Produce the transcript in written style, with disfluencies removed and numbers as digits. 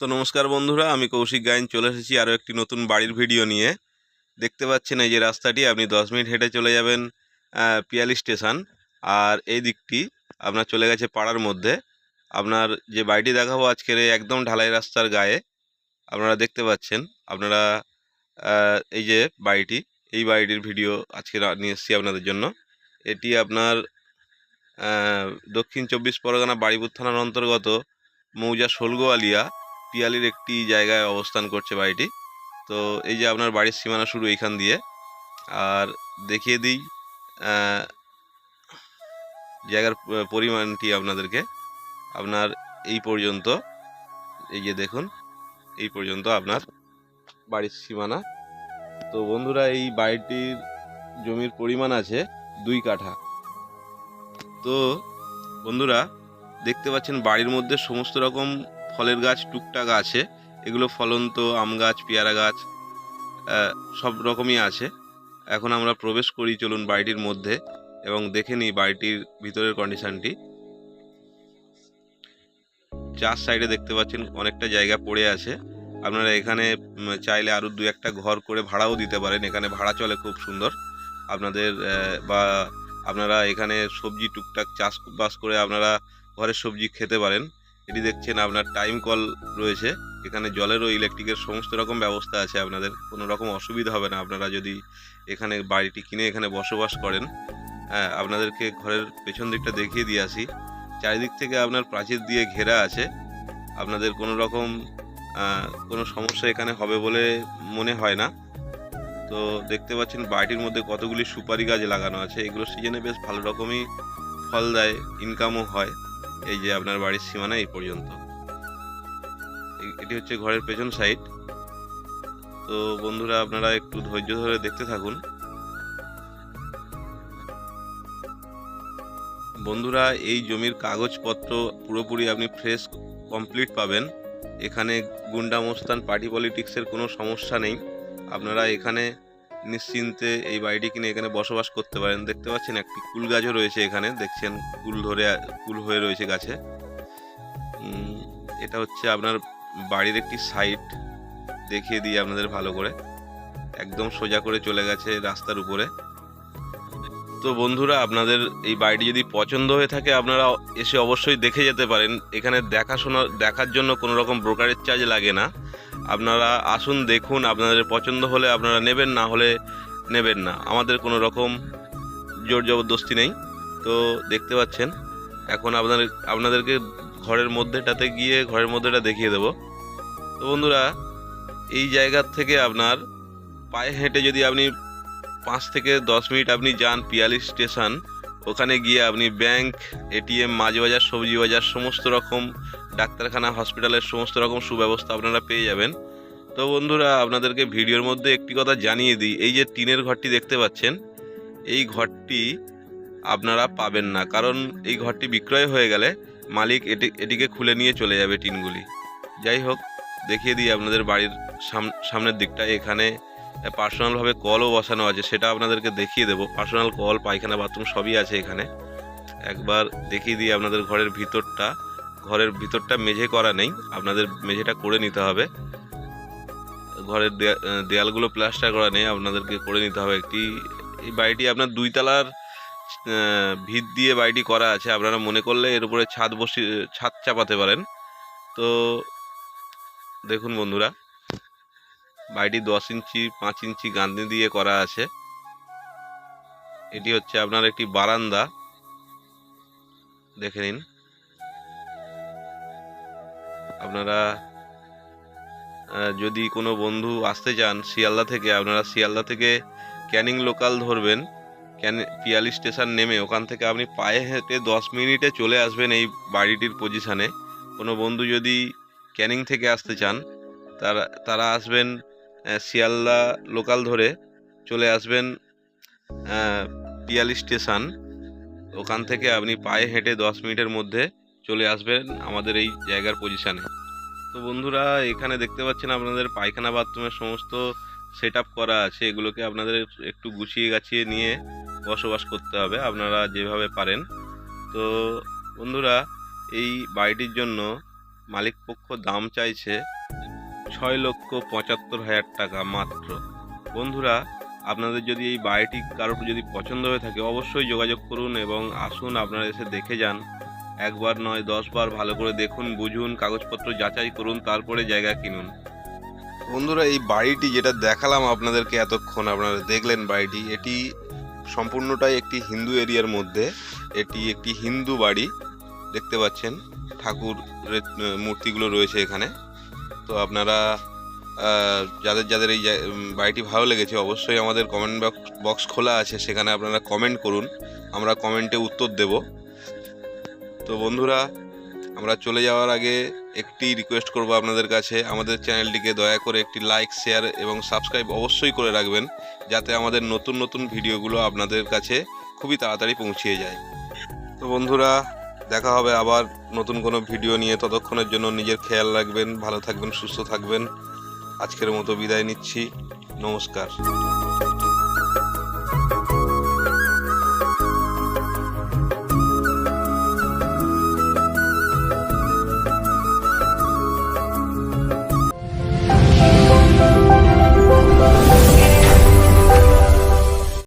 তো নমস্কার বন্ধুরা, আমি কৌশিক গায়েন চলে এসেছি আরও একটি নতুন বাড়ির ভিডিও নিয়ে। দেখতে পাচ্ছেন এই যে রাস্তাটি, আপনি 10 মিনিট হেঁটে চলে যাবেন পিয়ালি স্টেশন। আর এই দিকটি আপনার চলে গেছে পাড়ার মধ্যে। আপনার যে বাড়িটি দেখাবো আজকের একদম ঢালাই রাস্তার গায়ে আপনারা দেখতে পাচ্ছেন। আপনারা এই যে বাড়িটি, এই বাড়িটির ভিডিও আজকে নিয়ে এসেছি আপনাদের জন্য। এটি আপনার দক্ষিণ 24 পরগনা বাড়িপুর থানার অন্তর্গত মৌজা শোলগোয়ালিয়া পিয়ালির একটি জায়গায় অবস্থান করছে বাড়িটি। তো এই যে আপনার বাড়ির সীমানা শুরু এইখান দিয়ে। আর দেখিয়ে দিই জায়গার পরিমাণটি আপনাদেরকে। আপনার এই পর্যন্ত, এই যে দেখুন, এই পর্যন্ত আপনার বাড়ির সীমানা। তো বন্ধুরা, এই বাড়িটির জমির পরিমাণ আছে 2 কাঠা। তো বন্ধুরা দেখতে পাচ্ছেন বাড়ির মধ্যে সমস্ত রকম ফলের গাছ টুকটাক আছে। এগুলো ফলন্ত আম গাছ, পেয়ারা গাছ, সব রকমই আছে। এখন আমরা প্রবেশ করি, চলুন বাড়িটির মধ্যে এবং দেখে নিই বাড়িটির ভিতরের কন্ডিশনটি। 4 সাইডে দেখতে পাচ্ছেন অনেকটা জায়গা পড়ে আছে। আপনারা এখানে চাইলে আরও 2-1টা ঘর করে ভাড়াও দিতে পারেন। এখানে ভাড়া চলে খুব সুন্দর আপনাদের। বা আপনারা এখানে সবজি টুকটাক চাষবাস করে আপনারা ঘরের সবজি খেতে পারেন। এটি দেখছেন আপনার টাইম কল রয়েছে। এখানে জলের ও ইলেকট্রিকের সমস্ত রকম ব্যবস্থা আছে। আপনাদের কোনো রকম অসুবিধা হবে না আপনারা যদি এখানে বাড়িটি কিনে এখানে বসবাস করেন। হ্যাঁ, আপনাদেরকে ঘরের পেছন দিকটা দেখিয়ে দিয়ে আসি। চারিদিক থেকে আপনার প্রাচীর দিয়ে ঘেরা আছে। আপনাদের কোনো রকম কোনো সমস্যা এখানে হবে বলে মনে হয় না। তো দেখতে পাচ্ছেন বাড়িটির মধ্যে কতগুলি সুপারি গাছ লাগানো আছে। এগুলো সিজনে বেশ ভালো রকমই ফল দেয়, ইনকামও হয়। এই যে আপনার বাড়ির সীমানা এই পর্যন্ত। এটি হচ্ছে ঘরের পেছন সাইড। তো বন্ধুরা আপনারা একটু ধৈর্য ধরে দেখতে থাকুন। বন্ধুরা, এই জমির কাগজপত্র পুরোপুরি আপনি ফ্রেশ কমপ্লিট পাবেন। এখানে গুন্ডা মোস্তান পার্টি পলিটিক্সের কোনো সমস্যা নেই। আপনারা এখানে নিশ্চিন্তে এই বাড়িটি কিনে এখানে বসবাস করতে পারেন। দেখতে পাচ্ছেন একটি কুল গাছও রয়েছে এখানে, দেখছেন কুল হয়ে রয়েছে গাছে। এটা হচ্ছে আপনার বাড়ির একটি সাইড, দেখিয়ে দিই আপনাদের ভালো করে। একদম সোজা করে চলে গেছে রাস্তার উপরে। তো বন্ধুরা, আপনাদের এই বাড়িটি যদি পছন্দ হয়ে থাকে আপনারা এসে অবশ্যই দেখে যেতে পারেন। এখানে দেখার জন্য কোনো রকম ব্রোকারেজ চার্জ লাগে না। আপনারা আসুন, দেখুন, আপনাদের পছন্দ হলে আপনারা নেবেন, না হলে নেবেন না। আমাদের কোনো রকম জোর জবরদস্তি নেই। তো দেখতে পাচ্ছেন এখন আপনাদেরকে ঘরের মধ্যেটা দেখিয়ে দেব। তো বন্ধুরা, এই জায়গার থেকে আপনার পায়ে হেঁটে যদি আপনি 5 থেকে 10 মিনিট আপনি যান পিয়ালি স্টেশন, ওখানে গিয়ে আপনি ব্যাংক, এটিএম, মাছ বাজার, সবজি বাজার, সমস্ত রকম ডাক্তারখানা, হসপিটালের সমস্ত রকম সুব্যবস্থা আপনারা পেয়ে যাবেন। তো বন্ধুরা, আপনাদেরকে ভিডিওর মধ্যে একটি কথা জানিয়ে দিই, এই যে টিনের ঘরটি দেখতে পাচ্ছেন, এই ঘরটি আপনারা পাবেন না। কারণ এই ঘরটি বিক্রয় হয়ে গেলে মালিক এটিকে খুলে নিয়ে চলে যাবে টিনগুলি। যাই হোক, দেখিয়ে দিই আপনাদের বাড়ির সামনের দিকটা। এখানে পার্সোনালভাবে কলও বসানো আছে, সেটা আপনাদেরকে দেখিয়ে দেবো। পার্সোনাল কল, পায়খানা, বাথরুম সবই আছে এখানে। একবার দেখিয়ে দিই আপনাদের ঘরের ভিতরটা মেঝে করা নেই, আপনাদের মেঝেটা করে নিতে হবে। ঘরের দেয়ালগুলো প্লাস্টার করা নেই, আপনাদেরকে করে নিতে হবে। এই বাড়িটি আপনার 2 তলার ভিত দিয়ে বাড়িটি করা আছে। আপনারা মনে করলে এর উপরে ছাদ চাপাতে পারেন। তো দেখুন বন্ধুরা, বাড়িটি 10 ইঞ্চি 5 ইঞ্চি গাঁথনি দিয়ে করা আছে। এটি হচ্ছে আপনার একটি বারান্দা, দেখে নিন। আপনারা যদি কোনো বন্ধু আসতে চান শিয়ালদা থেকে, আপনারা শিয়ালদা থেকে ক্যানিং লোকাল ধরবেন। পিয়ালি স্টেশন নেমে ওখান থেকে আপনি পায়ে হেঁটে 10 মিনিটে চলে আসবেন এই বাড়িটির পজিশানে। কোনো বন্ধু যদি ক্যানিং থেকে আসতে চান তারা আসবেন শিয়ালদা লোকাল ধরে চলে আসবেন পিয়ালি স্টেশন। ওখান থেকে আপনি পায়ে হেঁটে 10 মিনিটের মধ্যে চলে আসবেন আমাদের এই জায়গার পজিশানে। তো বন্ধুরা, এখানে দেখতে পাচ্ছেন আপনাদের পায়খানা বাথরুমের সমস্ত সেট আপ করা আছে। এগুলোকে আপনাদের একটু গুছিয়ে গাছিয়ে নিয়ে বসবাস করতে হবে আপনারা যেভাবে পারেন। তো বন্ধুরা, এই বাড়িটির জন্য মালিক পক্ষ দাম চাইছে 6,75,000 টাকা মাত্র। বন্ধুরা, আপনাদের যদি এই বাড়িটি কারোর যদি পছন্দ হয়ে থাকে অবশ্যই যোগাযোগ করুন এবং আসুন, আপনারা এসে দেখে যান। একবার নয় 10 বার ভালো করে দেখুন, বুঝুন, কাগজপত্র যাচাই করুন, তারপরে জায়গা কিনুন। বন্ধুরা, এই বাড়িটি যেটা দেখালাম আপনাদেরকে এতক্ষণ, আপনারা দেখলেন বাড়িটি, এটি সম্পূর্ণটাই একটি হিন্দু এরিয়ার মধ্যে। এটি একটি হিন্দু বাড়ি, দেখতে পাচ্ছেন ঠাকুরের মূর্তিগুলো রয়েছে এখানে। তো আপনারা যাদের যাদের এই বাড়িটি ভালো লেগেছে অবশ্যই আমাদের কমেন্ট বক্স খোলা আছে, সেখানে আপনারা কমেন্ট করুন, আমরা কমেন্টে উত্তর দেব। তো বন্ধুরা, আমরা চলে যাওয়ার আগে একটি রিকোয়েস্ট করব আপনাদের কাছে, আমাদের চ্যানেলটিকে দয়া করে একটি লাইক, শেয়ার এবং সাবস্ক্রাইব অবশ্যই করে রাখবেন, যাতে আমাদের নতুন নতুন ভিডিওগুলো আপনাদের কাছে খুবই তাড়াতাড়ি পৌঁছিয়ে যায়। তো বন্ধুরা, দেখা হবে আবার নতুন কোনো ভিডিও নিয়ে। ততক্ষণের জন্য নিজের খেয়াল রাখবেন, ভালো থাকবেন, সুস্থ থাকবেন। আজকের মতো বিদায় নিচ্ছি, নমস্কার।